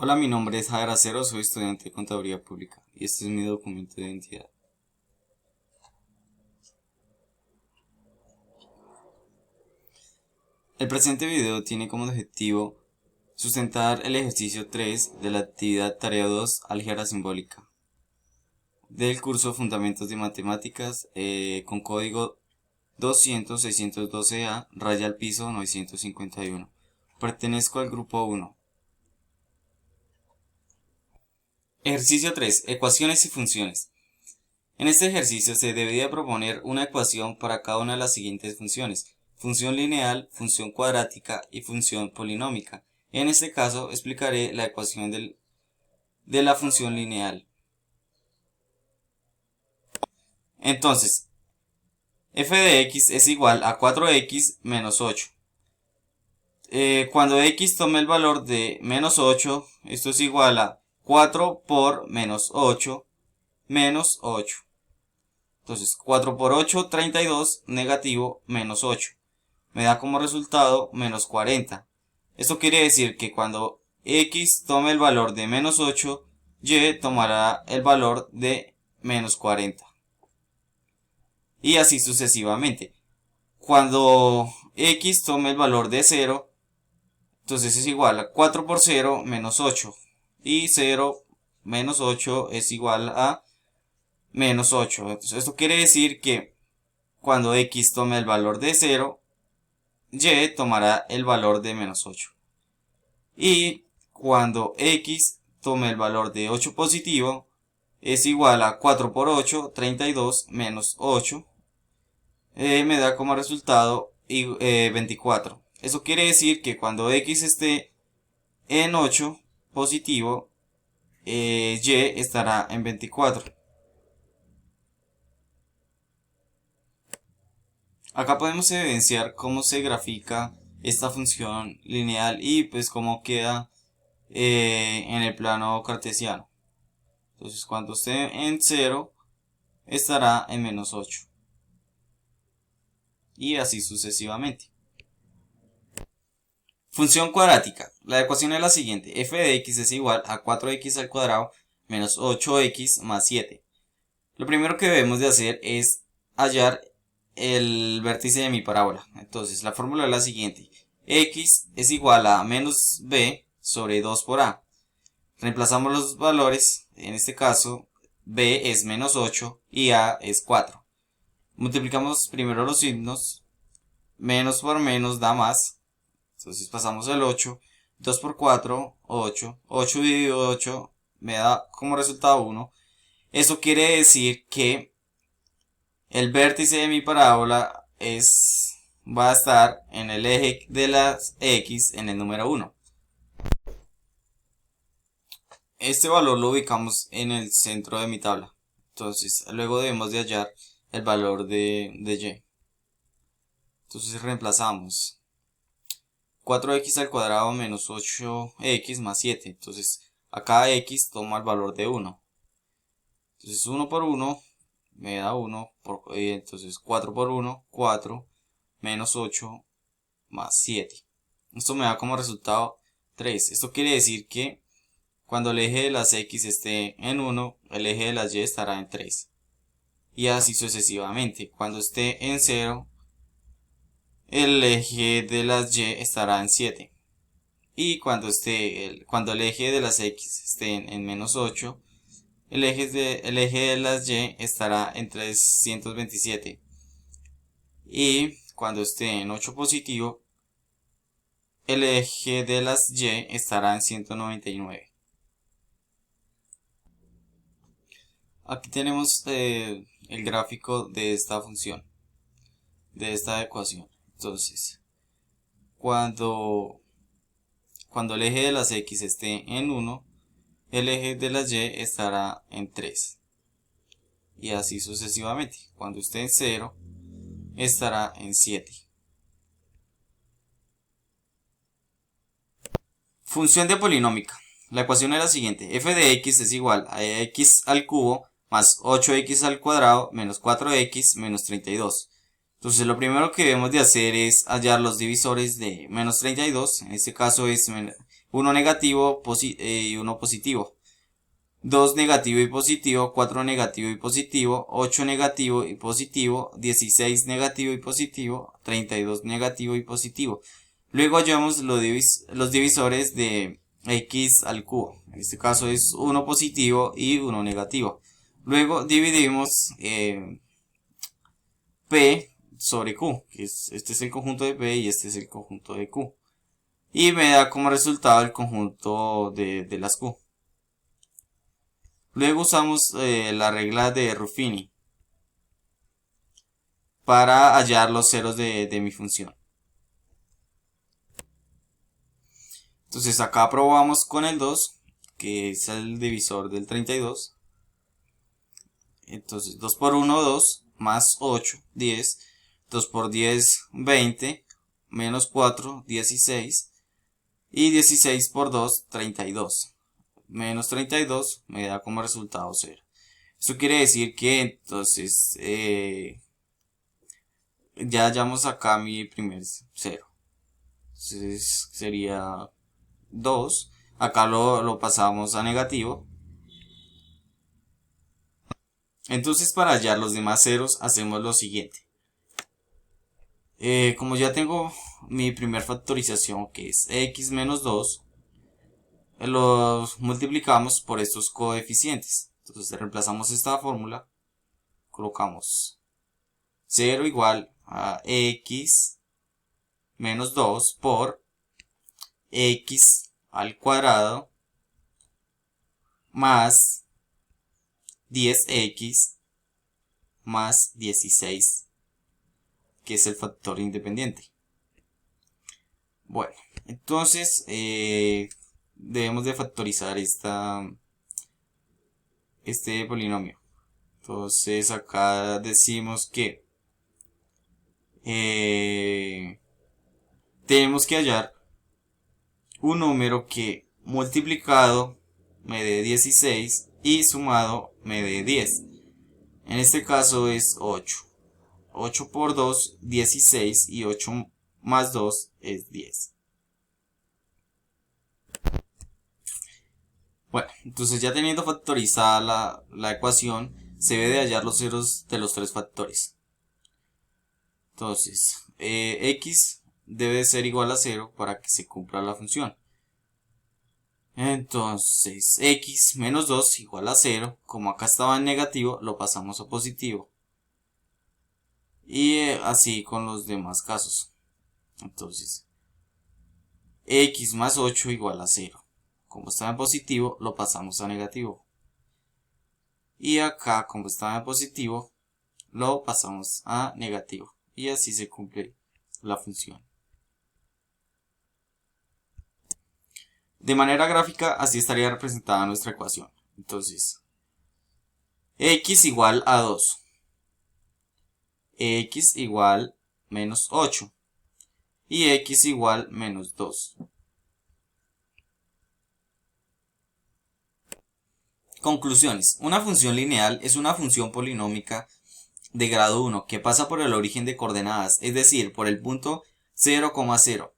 Hola, mi nombre es Javier Acero, soy estudiante de Contaduría Pública y este es mi documento de identidad. El presente video tiene como objetivo sustentar el ejercicio 3 de la actividad tarea 2 álgebra simbólica del curso Fundamentos de Matemáticas con código 200-612A, raya al piso 951. Pertenezco al grupo 1. Ejercicio 3. Ecuaciones y funciones. En este ejercicio se debería proponer una ecuación para cada una de las siguientes funciones: función lineal, función cuadrática y función polinómica. En este caso explicaré la ecuación de la función lineal. Entonces, f de x es igual a 4x menos 8. Cuando x tome el valor de menos 8, esto es igual a 4 por menos 8 menos 8. Entonces, 4 por 8, 32, negativo, menos 8. Me da como resultado menos 40. Esto quiere decir que cuando x tome el valor de menos 8, y tomará el valor de menos 40. Y así sucesivamente. Cuando x tome el valor de 0, entonces es igual a 4 por 0 menos 8. Y 0 menos 8 es igual a menos 8. Entonces esto quiere decir que cuando x tome el valor de 0, y tomará el valor de menos 8. Y cuando x tome el valor de 8 positivo, es igual a 4 por 8, 32, menos 8. Me da como resultado 24. Eso quiere decir que cuando x esté en 8 positivo, y estará en 24. Acá podemos evidenciar cómo se grafica esta función lineal y pues cómo queda en el plano cartesiano. Entonces cuando esté en 0 estará en menos 8. Y así sucesivamente. Función cuadrática. La ecuación es la siguiente: f de x es igual a 4x al cuadrado menos 8x más 7. Lo primero que debemos de hacer es hallar el vértice de mi parábola. Entonces la fórmula es la siguiente: x es igual a menos b sobre 2 por a. Reemplazamos los valores, en este caso b es menos 8 y a es 4. Multiplicamos primero los signos, menos por menos da más, entonces pasamos al 8, 2 por 4, 8, 8 dividido 8 me da como resultado 1. Eso quiere decir que el vértice de mi parábola va a estar en el eje de las x en el número 1. Este valor lo ubicamos en el centro de mi tabla. Entonces luego debemos de hallar el valor de y. Entonces reemplazamos 4x al cuadrado menos 8x más 7. Entonces acá x toma el valor de 1. Entonces 1 por 1 me da 1. Entonces 4 por 1, 4 menos 8 más 7. Esto me da como resultado 3. Esto quiere decir que cuando el eje de las x esté en 1, el eje de las y estará en 3. Y así sucesivamente. Cuando esté en 0, el eje de las y estará en 7. Y cuando el eje de las x esté en menos 8, el eje de las y estará en 327. Y cuando esté en 8 positivo, el eje de las y estará en 199. Aquí tenemos el gráfico de esta función, de esta ecuación. Entonces, cuando el eje de las x esté en 1, el eje de las y estará en 3. Y así sucesivamente. Cuando esté en 0, estará en 7. Función de polinómica. La ecuación es la siguiente: f de x es igual a x al cubo más 8x al cuadrado menos 4x menos 32. Entonces lo primero que debemos de hacer es hallar los divisores de menos 32. En este caso es 1 negativo y 1 positivo. 2 negativo y positivo, 4 negativo y positivo, 8 negativo y positivo, 16 negativo y positivo, 32 negativo y positivo. Luego hallamos los divisores de x al cubo. En este caso es 1 positivo y 1 negativo. Luego dividimos P sobre Q, que este es el conjunto de P y este es el conjunto de Q. Y me da como resultado el conjunto de las Q. Luego usamos la regla de Ruffini para hallar los ceros de mi función. Entonces acá probamos con el 2, que es el divisor del 32. Entonces 2 por 1, 2, más 8, 10. 2 por 10, 20, menos 4, 16. Y 16 por 2, 32. Menos 32 me da como resultado 0. Esto quiere decir que entonces ya hallamos acá mi primer 0. Entonces sería 2. Acá lo pasamos a negativo. Entonces para hallar los demás ceros hacemos lo siguiente. Como ya tengo mi primer factorización, que es x menos 2, los multiplicamos por estos coeficientes. Entonces reemplazamos esta fórmula, colocamos 0 igual a x menos 2 por x al cuadrado más 10x más 16, que es el factor independiente. Bueno, entonces debemos de factorizar este polinomio. Entonces acá decimos que tenemos que hallar un número que multiplicado me dé 16 y sumado me dé 10. En este caso es 8. 8 por 2, 16 y 8 más 2 es 10. Bueno, entonces ya teniendo factorizada la ecuación, se debe de hallar los ceros de los tres factores. Entonces, x debe ser igual a 0 para que se cumpla la función. Entonces, x menos 2 igual a 0. Como acá estaba en negativo, lo pasamos a positivo. Y así con los demás casos. Entonces, x más 8 igual a 0. Como estaba en positivo, lo pasamos a negativo. Y acá, como estaba en positivo, lo pasamos a negativo. Y así se cumple la función. De manera gráfica, así estaría representada nuestra ecuación. Entonces, x igual a 2. X igual menos 8. Y x igual menos 2. Conclusiones. Una función lineal es una función polinómica de grado 1 que pasa por el origen de coordenadas, es decir, por el punto 0, 0.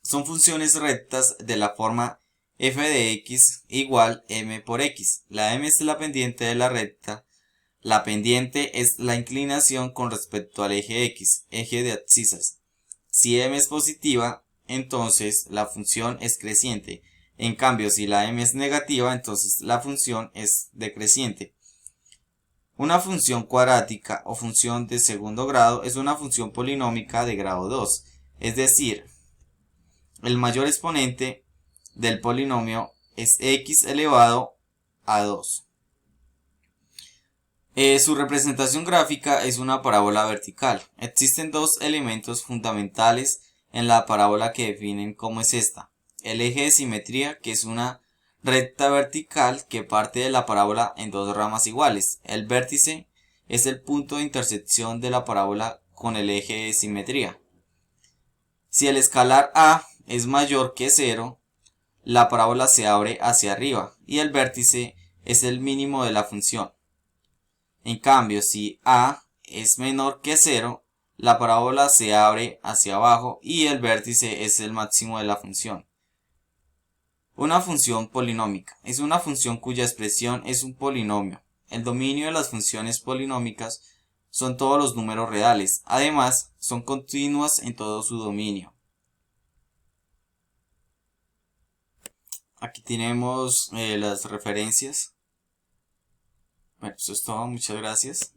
Son funciones rectas de la forma f de x igual m por x. La m es la pendiente de la recta. La pendiente es la inclinación con respecto al eje x, eje de abscisas. Si m es positiva, entonces la función es creciente. En cambio, si la m es negativa, entonces la función es decreciente. Una función cuadrática o función de segundo grado es una función polinómica de grado 2, es decir, el mayor exponente del polinomio es x elevado a 2. Su representación gráfica es una parábola vertical. Existen dos elementos fundamentales en la parábola que definen cómo es esta. El eje de simetría, que es una recta vertical que parte de la parábola en dos ramas iguales. El vértice es el punto de intersección de la parábola con el eje de simetría. Si el escalar a es mayor que 0, la parábola se abre hacia arriba y el vértice es el mínimo de la función. En cambio, si a es menor que 0, la parábola se abre hacia abajo y el vértice es el máximo de la función. Una función polinómica es una función cuya expresión es un polinomio. El dominio de las funciones polinómicas son todos los números reales. Además, son continuas en todo su dominio. Aquí tenemos las referencias. Bueno, eso es todo. Muchas gracias.